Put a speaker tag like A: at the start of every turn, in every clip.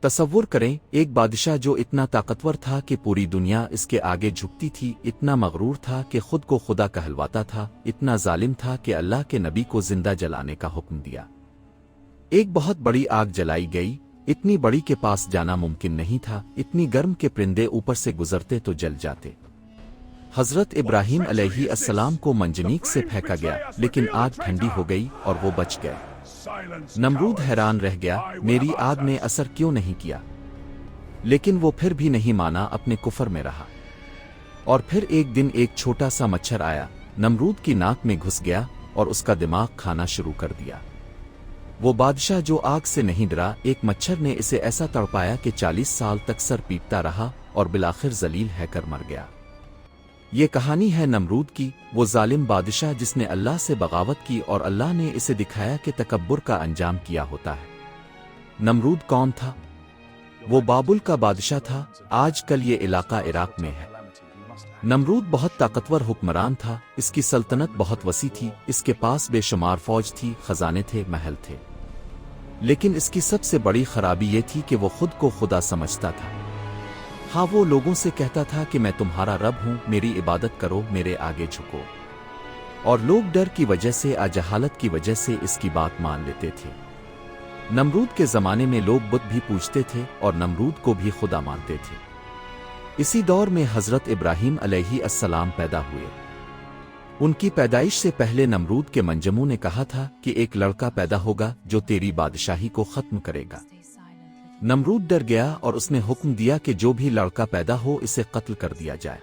A: तसव्वुर करें, एक बादशाह जो इतना ताकतवर था कि पूरी दुनिया इसके आगे झुकती थी, इतना मगरूर था कि खुद को खुदा कहलवाता था, इतना जालिम था कि अल्लाह के नबी को जिंदा जलाने का हुक्म दिया। एक बहुत बड़ी आग जलाई गई, इतनी बड़ी के पास जाना मुमकिन नहीं था, इतनी गर्म के परिंदे ऊपर से गुजरते तो जल जाते। हजरत इब्राहीम अलैहिस्सलाम को मंजनीक से फेंका गया, लेकिन आग ठंडी हो गई और वो बच गए। नमरूद हैरान रह गया, मेरी आग ने असर क्यों नहीं किया? लेकिन वो फिर भी नहीं माना, अपने कुफर में रहा। और फिर एक दिन एक छोटा सा मच्छर आया, नमरूद की नाक में घुस गया और उसका दिमाग खाना शुरू कर दिया। वो बादशाह जो आग से नहीं डरा, एक मच्छर ने इसे ऐसा तड़पाया कि 40 साल तक सर पीटता रहा और बिलाखिर जलील हैकर मर गया। ये कहानी है नमरूद की, वो जालिम बादशाह जिसने अल्लाह से बगावत की और अल्लाह ने इसे दिखाया कि तकब्बुर का अंजाम किया होता है। नमरूद कौन था? वो बाबुल का बादशाह था, आजकल ये इलाका इराक में है। नमरूद बहुत ताकतवर हुक्मरान था, इसकी सल्तनत बहुत वसी थी, इसके पास बेशुमार फौज थी, खजाने थे, महल थे। लेकिन इसकी सबसे बड़ी खराबी ये थी कि वो खुद को खुदा समझता था। हाँ, वो लोगों से कहता था कि मैं तुम्हारा रब हूँ, मेरी इबादत करो, मेरे आगे झुको। और लोग डर की वजह से, अजहालत की वजह से इसकी बात मान लेते थे। नमरूद के ज़माने में लोग बुत भी पूजते थे और नमरूद को भी खुदा मानते थे। इसी दौर में हज़रत इब्राहीम अलैहिस्सलाम पैदा हुए। उनकी पैदाइश से पहले नमरूद के मंजमू ने कहा था कि एक लड़का पैदा होगा जो तेरी बादशाही को ख़त्म करेगा। नमरूद डर गया और उसने हुक्म दिया कि जो भी लड़का पैदा हो इसे कत्ल कर दिया जाए।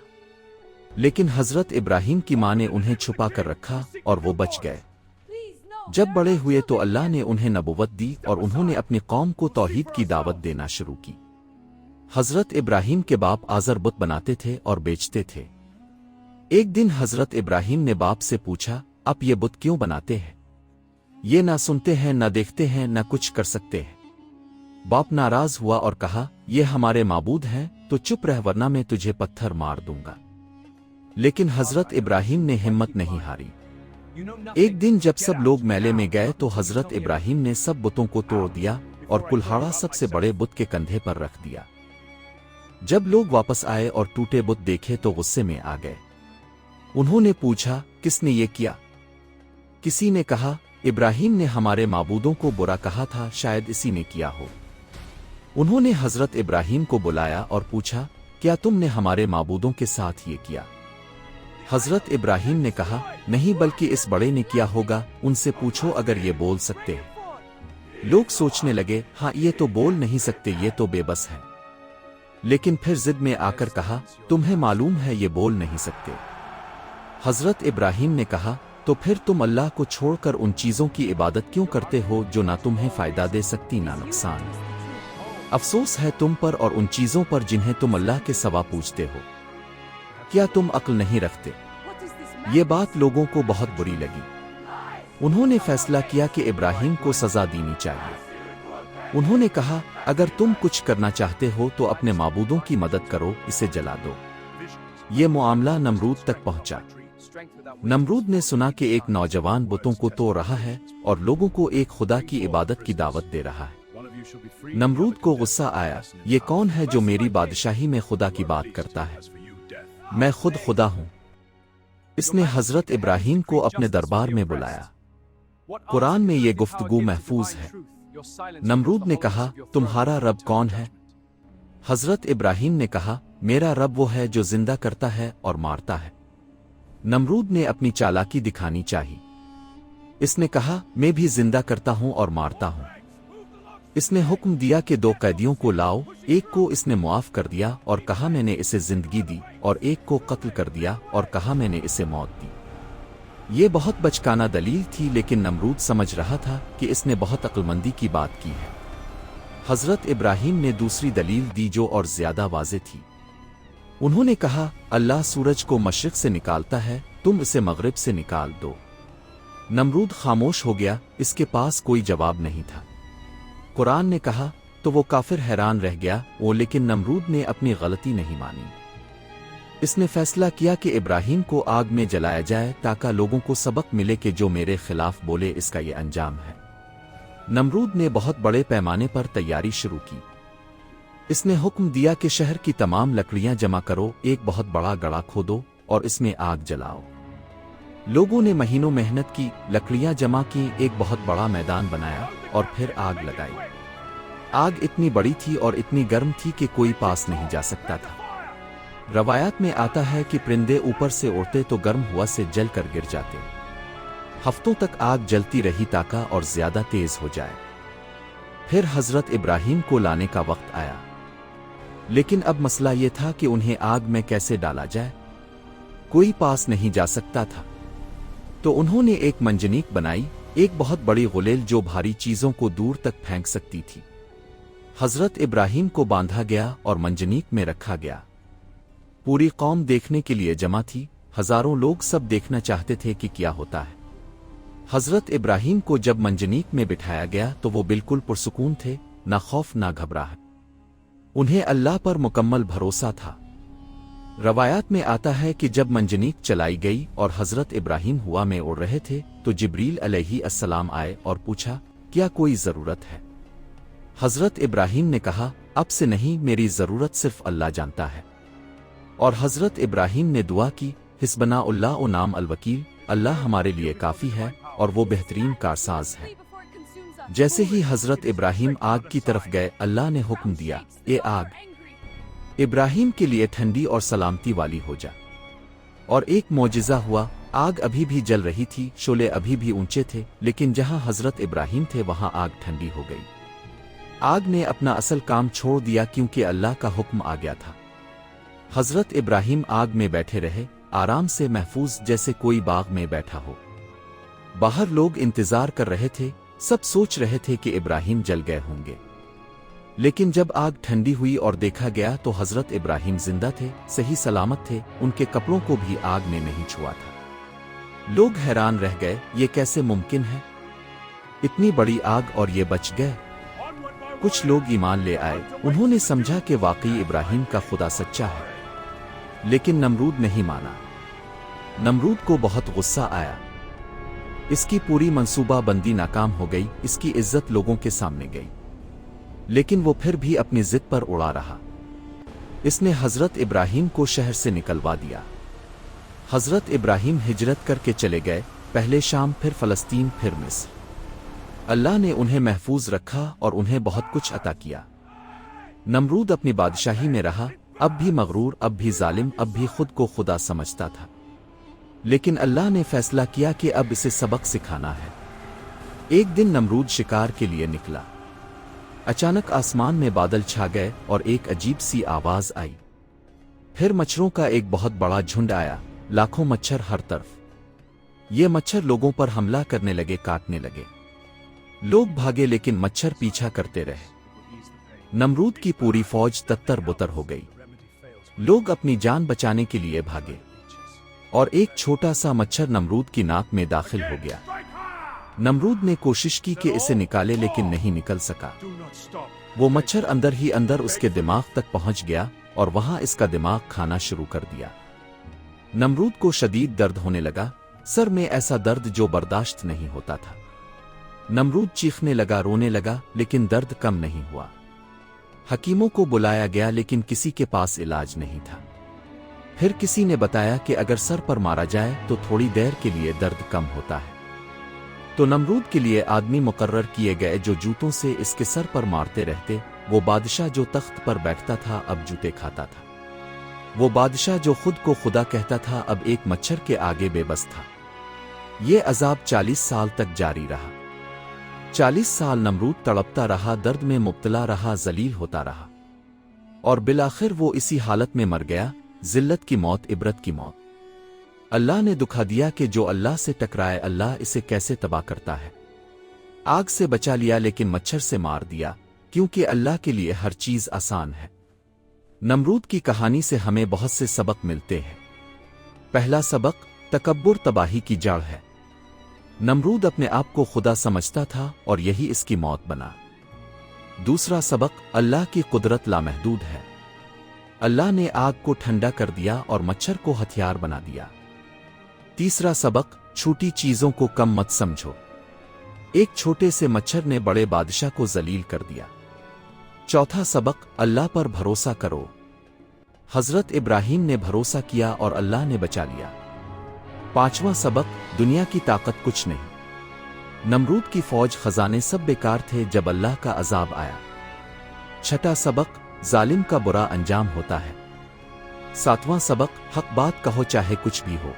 A: लेकिन हज़रत इब्राहीम की माँ ने उन्हें छुपा कर रखा और वो बच गए। जब बड़े हुए तो अल्लाह ने उन्हें नबुव्वत दी और उन्होंने अपनी कौम को तौहीद की दावत देना शुरू की। हज़रत इब्राहीम के बाप आज़र बुत बनाते थे और बेचते थे। एक दिन हज़रत इब्राहीम ने बाप से पूछा, आप ये बुत क्यों बनाते हैं? ये ना सुनते हैं, ना देखते हैं, ना कुछ कर सकते हैं। बाप नाराज हुआ और कहा, ये हमारे माबूद हैं, तो चुप रह वरना मैं तुझे पत्थर मार दूंगा। लेकिन हज़रत इब्राहीम ने हिम्मत नहीं हारी। एक दिन जब सब लोग मेले में गए तो हज़रत इब्राहीम ने सब बुतों को तोड़ दिया और कुल्हाड़ा सबसे बड़े बुत के कंधे पर रख दिया। जब लोग वापस आए और टूटे बुत देखे तो गुस्से में आ गए। उन्होंने पूछा, किसने ये किया? किसी ने कहा, इब्राहीम ने हमारे माबूदों को बुरा कहा था, शायद इसी ने किया हो। उन्होंने हज़रत इब्राहीम को बुलाया और पूछा, क्या तुमने हमारे माबूदों के साथ ये किया? हज़रत इब्राहीम ने कहा, नहीं, बल्कि इस बड़े ने किया होगा, उनसे पूछो अगर ये बोल सकते हैं। लोग सोचने लगे, हाँ, ये तो बोल नहीं सकते, ये तो बेबस है। लेकिन फिर जिद में आकर कहा, तुम्हें मालूम है ये बोल नहीं सकते। हज़रत इब्राहीम ने कहा, तो फिर तुम अल्लाह को छोड़कर उन चीज़ों की इबादत क्यों करते हो जो ना तुम्हें फ़ायदा दे सकती ना नुकसान? अफसोस है तुम पर और उन चीज़ों पर जिन्हें तुम अल्लाह के सिवा पूजते हो। क्या तुम अक्ल नहीं रखते? ये बात लोगों को बहुत बुरी लगी। उन्होंने फैसला किया कि इब्राहीम को सज़ा देनी चाहिए। उन्होंने कहा, अगर तुम कुछ करना चाहते हो तो अपने माबूदों की मदद करो, इसे जला दो। ये मामला नमरूद तक पहुंचा। नमरूद ने सुना कि एक नौजवान बुतों को तोड़ रहा है और लोगों को एक खुदा की इबादत की दावत दे रहा है। नमरूद को गुस्सा आया, ये कौन है जो मेरी बादशाही में खुदा की बात करता है? मैं खुद खुदा हूं। इसने हज़रत इब्राहीम को अपने दरबार में बुलाया। कुरान में ये गुफ्तगू महफूज है। नमरूद ने कहा, तुम्हारा रब कौन है? हज़रत इब्राहीम ने कहा, मेरा रब वो है जो जिंदा करता है और मारता है। नमरूद ने अपनी चालाकी दिखानी चाहिए। इसने कहा, मैं भी जिंदा करता हूं और मारता हूं। इसने हुक्म दिया कि 2 कैदियों को लाओ, एक को इसने मुआफ कर दिया और कहा मैंने इसे जिंदगी दी, और एक को कत्ल कर दिया और कहा मैंने इसे मौत दी। ये बहुत बचकाना दलील थी, लेकिन नमरूद समझ रहा था कि इसने बहुत अक्लमंदी की बात की है। हज़रत इब्राहीम ने दूसरी दलील दी जो और ज्यादा वाज़े थी। उन्होंने कहा, अल्लाह सूरज को मशरिक़ से निकालता है, तुम इसे मग़रिब से निकाल दो। नमरूद खामोश हो गया, इसके पास कोई जवाब नहीं था। कुरान ने कहा, तो वो काफिर हैरान रह गया, लेकिन नमरूद ने अपनी गलती नहीं मानी। इसने फैसला किया कि इब्राहीम को आग में जलाया जाए ताकि लोगों को सबक मिले कि जो मेरे खिलाफ बोले इसका ये अंजाम है। नमरूद ने बहुत बड़े पैमाने पर तैयारी शुरू की। اس نے حکم دیا کہ شہر کی تمام لکڑیاں جمع کرو، ایک بہت بڑا گڑھا کھودو اور اس میں آگ جلاؤ۔ لوگوں نے مہینوں محنت کی، لکڑیاں جمع کی، ایک بہت بڑا میدان بنایا اور پھر آگ لگائی۔ آگ اتنی بڑی تھی اور اتنی گرم تھی کہ کوئی پاس نہیں جا سکتا تھا۔ روایات میں آتا ہے کہ پرندے اوپر سے اڑتے تو گرم ہوا سے جل کر گر جاتے۔ ہفتوں تک آگ جلتی رہی تاکہ اور زیادہ تیز ہو جائے۔ پھر حضرت ابراہیم کو لانے کا وقت آیا، لیکن اب مسئلہ یہ تھا کہ انہیں آگ میں کیسے ڈالا جائے، کوئی پاس نہیں جا سکتا تھا۔ تو انہوں نے ایک منجنیق بنائی، ایک بہت بڑی غلیل جو بھاری چیزوں کو دور تک پھینک سکتی تھی۔ حضرت ابراہیم کو باندھا گیا اور منجنیق میں رکھا گیا۔ پوری قوم دیکھنے کے لیے جمع تھی، ہزاروں لوگ سب دیکھنا چاہتے تھے کہ کیا ہوتا ہے۔ حضرت ابراہیم کو جب منجنیق میں بٹھایا گیا تو وہ بالکل پرسکون تھے، نہ خوف نہ گھبراہٹ۔ انہیں اللہ پر مکمل بھروسہ تھا۔ روایات میں آتا ہے کہ جب منجنیق چلائی گئی اور حضرت ابراہیم ہوا میں اڑ رہے تھے تو جبریل علیہ السلام آئے اور پوچھا، کیا کوئی ضرورت ہے؟ حضرت ابراہیم نے کہا، اب سے نہیں، میری ضرورت صرف اللہ جانتا ہے۔ اور حضرت ابراہیم نے دعا کی، حسبنا اللہ و نعم الوکیل، اللہ ہمارے لیے کافی ہے اور وہ بہترین کارساز ہے۔ جیسے ہی حضرت ابراہیم آگ کی طرف گئے، اللہ نے حکم دیا، اے آگ، ابراہیم کے لیے ٹھنڈی اور سلامتی والی ہو جا۔ اور ایک معجزہ ہوا، آگ ابھی بھی جل رہی تھی، شعلے ابھی بھی اونچے تھے، لیکن جہاں حضرت ابراہیم تھے وہاں آگ ٹھنڈی ہو گئی۔ آگ نے اپنا اصل کام چھوڑ دیا کیونکہ اللہ کا حکم آ گیا تھا۔ حضرت ابراہیم آگ میں بیٹھے رہے، آرام سے، محفوظ، جیسے کوئی باغ میں بیٹھا ہو۔ باہر لوگ انتظار کر رہے تھے، سب سوچ رہے تھے کہ ابراہیم جل گئے ہوں گے۔ لیکن جب آگ ٹھنڈی ہوئی اور دیکھا گیا تو حضرت ابراہیم زندہ تھے، صحیح سلامت تھے، ان کے کپڑوں کو بھی آگ نے نہیں چھوا تھا۔ لوگ حیران رہ گئے، یہ کیسے ممکن ہے؟ اتنی بڑی آگ اور یہ بچ گئے؟ کچھ لوگ ایمان لے آئے، انہوں نے سمجھا کہ واقعی ابراہیم کا خدا سچا ہے۔ لیکن نمرود نہیں مانا۔ نمرود کو بہت غصہ آیا، اس کی پوری منصوبہ بندی ناکام ہو گئی، اس کی عزت لوگوں کے سامنے گئی۔ لیکن وہ پھر بھی اپنی ضد پر اڑا رہا۔ اس نے حضرت ابراہیم کو شہر سے نکلوا دیا۔ حضرت ابراہیم ہجرت کر کے چلے گئے، پہلے شام، پھر فلسطین، پھر مصر۔ اللہ نے انہیں محفوظ رکھا اور انہیں بہت کچھ عطا کیا۔ نمرود اپنی بادشاہی میں رہا، اب بھی مغرور، اب بھی ظالم، اب بھی خود کو خدا سمجھتا تھا۔ لیکن اللہ نے فیصلہ کیا کہ اب اسے سبق سکھانا ہے۔ ایک دن نمرود شکار کے لیے نکلا۔ اچانک آسمان میں بادل چھا گئے اور ایک عجیب سی آواز آئی۔ پھر مچھروں کا ایک بہت بڑا جھنڈ آیا، لاکھوں مچھر ہر طرف۔ یہ مچھر لوگوں پر حملہ کرنے لگے، کاٹنے لگے۔ لوگ بھاگے لیکن مچھر پیچھا کرتے رہے۔ نمرود کی پوری فوج تتر بتر ہو گئی۔ لوگ اپنی جان بچانے کے لیے بھاگے اور ایک چھوٹا سا مچھر نمرود کی ناک میں داخل ہو گیا۔ نمرود نے کوشش کی کہ اسے نکالے لیکن نہیں نکل سکا۔ وہ مچھر اندر ہی اندر اس کے دماغ تک پہنچ گیا اور وہاں اس کا دماغ کھانا شروع کر دیا۔ نمرود کو شدید درد ہونے لگا، سر میں ایسا درد جو برداشت نہیں ہوتا تھا۔ نمرود چیخنے لگا، رونے لگا، لیکن درد کم نہیں ہوا۔ حکیموں کو بلایا گیا لیکن کسی کے پاس علاج نہیں تھا۔ پھر کسی نے بتایا کہ اگر سر پر مارا جائے تو تھوڑی دیر کے لیے درد کم ہوتا ہے۔ تو نمرود کے لیے آدمی مقرر کیے گئے جو جوتوں سے اس کے سر پر مارتے رہتے۔ وہ بادشاہ جو تخت پر بیٹھتا تھا اب جوتے کھاتا تھا۔ وہ بادشاہ جو خود کو خدا کہتا تھا اب ایک مچھر کے آگے بے بس تھا۔ یہ عذاب 40 سال تک جاری رہا۔ 40 سال نمرود تڑپتا رہا، درد میں مبتلا رہا، ذلیل ہوتا رہا، اور بالآخر وہ اسی حالت میں مر گیا، ذلت کی موت، عبرت کی موت۔ اللہ نے دکھا دیا کہ جو اللہ سے ٹکرائے اللہ اسے کیسے تباہ کرتا ہے۔ آگ سے بچا لیا لیکن مچھر سے مار دیا، کیونکہ اللہ کے لیے ہر چیز آسان ہے۔ نمرود کی کہانی سے ہمیں بہت سے سبق ملتے ہیں۔ پہلا سبق، تکبر تباہی کی جڑ ہے۔ نمرود اپنے آپ کو خدا سمجھتا تھا اور یہی اس کی موت بنا۔ دوسرا سبق، اللہ کی قدرت لامحدود ہے۔ اللہ نے آگ کو ٹھنڈا کر دیا اور مچھر کو ہتھیار بنا دیا۔ تیسرا سبق، چھوٹی چیزوں کو کم مت سمجھو۔ ایک چھوٹے سے مچھر نے بڑے بادشاہ کو ذلیل کر دیا۔ चौथा सबक, अल्लाह पर भरोसा करो। हजरत इब्राहीम ने भरोसा किया और अल्लाह ने बचा लिया। पांचवां सबक, दुनिया की ताकत कुछ नहीं। नमरूद की फौज खजाने सब बेकार थे जब अल्लाह का अजाब आया। छठा सबक, जालिम का बुरा अंजाम होता है। सातवां सबक, हक बात कहो चाहे कुछ भी हो।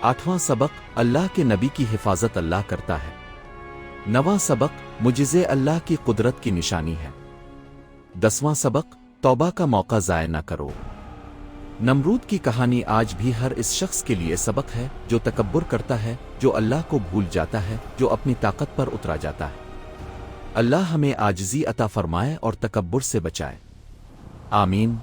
A: आठवां सबक, अल्लाह के नबी की हिफाजत अल्लाह करता है। नवां सबक, मुजिज़े अल्लाह की कुदरत की निशानी है। 10वां सबक, तौबा का मौका ज़ाय न करो। नमरूद की कहानी आज भी हर इस शख्स के लिए सबक है जो तकब्बुर करता है, जो अल्लाह को भूल जाता है, जो अपनी ताकत पर उतरा जाता है। अल्लाह हमें आजिज़ी अता फरमाए और तकब्बुर से बचाए। आमीन।